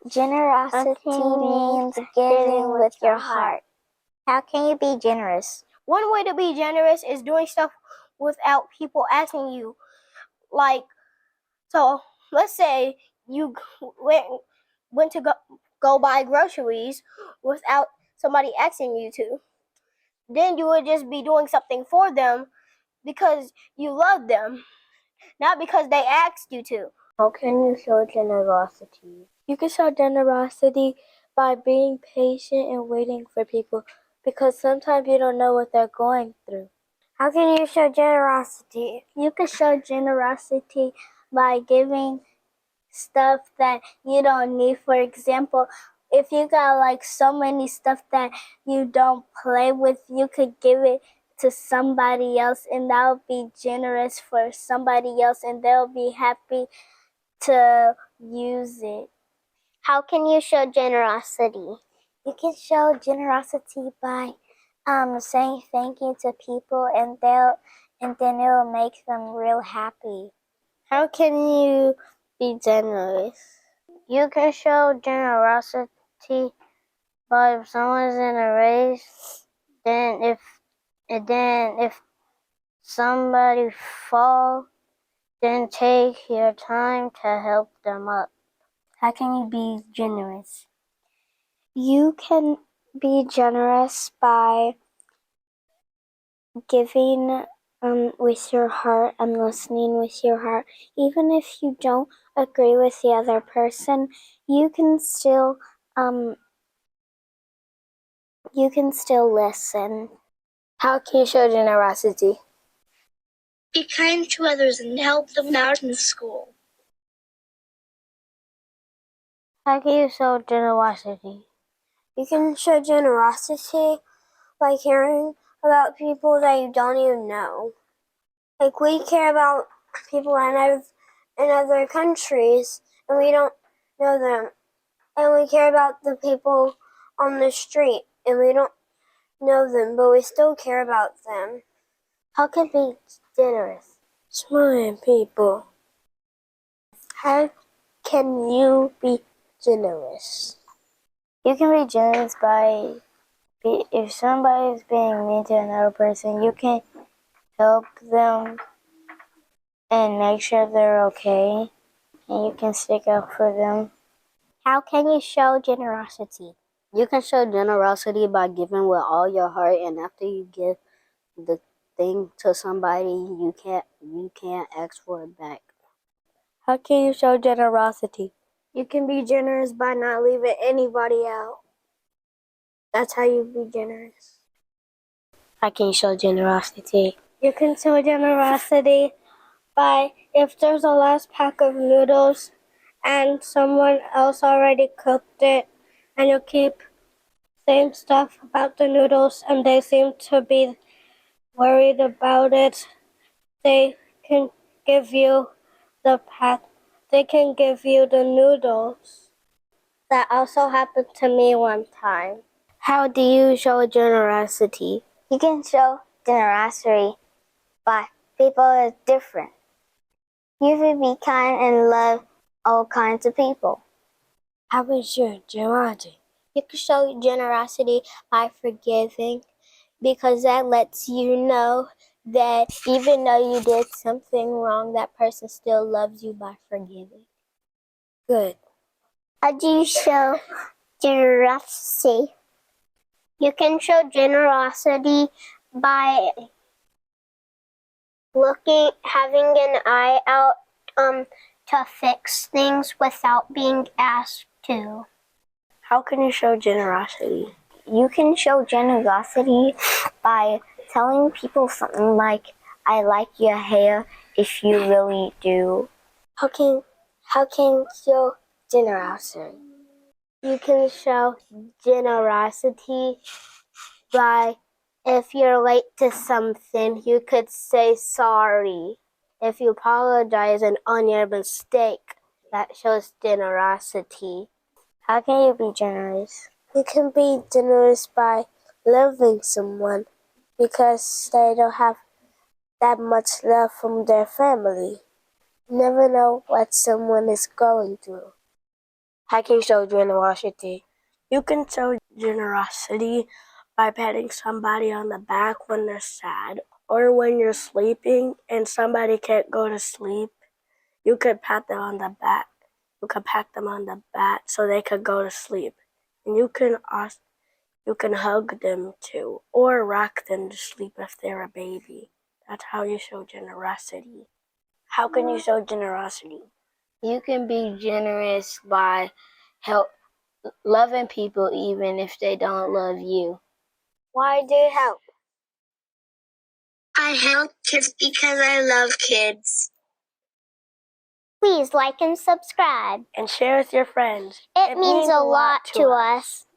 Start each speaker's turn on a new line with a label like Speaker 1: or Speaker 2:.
Speaker 1: Generosity means giving with your heart.
Speaker 2: How can you be generous?
Speaker 3: One way to be generous is doing stuff without people asking you. Like, so let's say you went to go buy groceries without somebody asking you to. Then you would just be doing something for them because you love them, not because they asked you to.
Speaker 1: How can you show generosity?
Speaker 4: You can show generosity by being patient and waiting for people, because sometimes you don't know what they're going through.
Speaker 1: How can you show generosity? You can show generosity by giving stuff that you don't need. For example, if you got like so many stuff that you don't play with, you could give it to somebody else, and that would be generous for somebody else, and they'll be happy to use it.
Speaker 2: How can you show generosity?
Speaker 1: You can show generosity by saying thank you to people, and then it'll make them real happy.
Speaker 2: How can you be generous? You can show generosity by if someone's in a race, then if somebody falls, then take your time to help them up.
Speaker 1: How can you be generous? You can be generous by giving with your heart and listening with your heart. Even if you don't agree with the other person, you can still listen.
Speaker 4: How can you show generosity?
Speaker 1: Be kind to others and help them out in school.
Speaker 2: How can you show generosity?
Speaker 1: You can show generosity by caring about people that you don't even know. Like, we care about people in other countries, and we don't know them. And we care about the people on the street, and we don't know them, but we still care about them.
Speaker 2: How can you be generous?
Speaker 1: Smiling people. How can you be generous?
Speaker 2: You can be generous by if somebody is being mean to another person, you can help them and make sure they're okay, and you can stick up for them. How can you show generosity?
Speaker 3: You can show generosity by giving with all your heart, and after you give the thing to somebody, you can't ask for it back.
Speaker 4: How can you show generosity?
Speaker 1: You can be generous by not leaving anybody out. That's how you be generous.
Speaker 4: How can you show generosity?
Speaker 1: You can show generosity by, if there's a last pack of noodles and someone else already cooked it, and you keep saying stuff about the noodles and they seem to be worried about it, they can give you the noodles. That also happened to me one time.
Speaker 4: How do you show generosity?
Speaker 2: You can show generosity by people are different. You should be kind and love all kinds of people.
Speaker 4: How is your generosity?
Speaker 1: You can show generosity by forgiving, because that lets you know that even though you did something wrong, that person still loves you by forgiving.
Speaker 4: Good.
Speaker 2: How do you show generosity? You can show generosity by having an eye out to fix things without being asked to.
Speaker 4: How can you show generosity?
Speaker 2: You can show generosity by telling people something like, I like your hair, if you really do.
Speaker 1: How can you show generosity? You can show generosity by, if you're late to something, you could say sorry. If you apologize on your mistake, that shows generosity.
Speaker 2: How can you be generous?
Speaker 1: You can be generous by loving someone, because they don't have that much love from their family. You never know what someone is going through.
Speaker 2: How can you show generosity?
Speaker 3: You can show generosity by patting somebody on the back when they're sad, or when you're sleeping and somebody can't go to sleep. You could pat them on the back. You could pat them on the back so they could go to sleep. And you can hug them too, or rock them to sleep if they're a baby. That's how you show generosity.
Speaker 2: How can you show generosity? You can be generous by loving people even if they don't love you.
Speaker 1: Why do you help?
Speaker 5: I help kids because I love kids.
Speaker 1: Please like and subscribe.
Speaker 3: And share with your friends.
Speaker 1: It means a lot to us.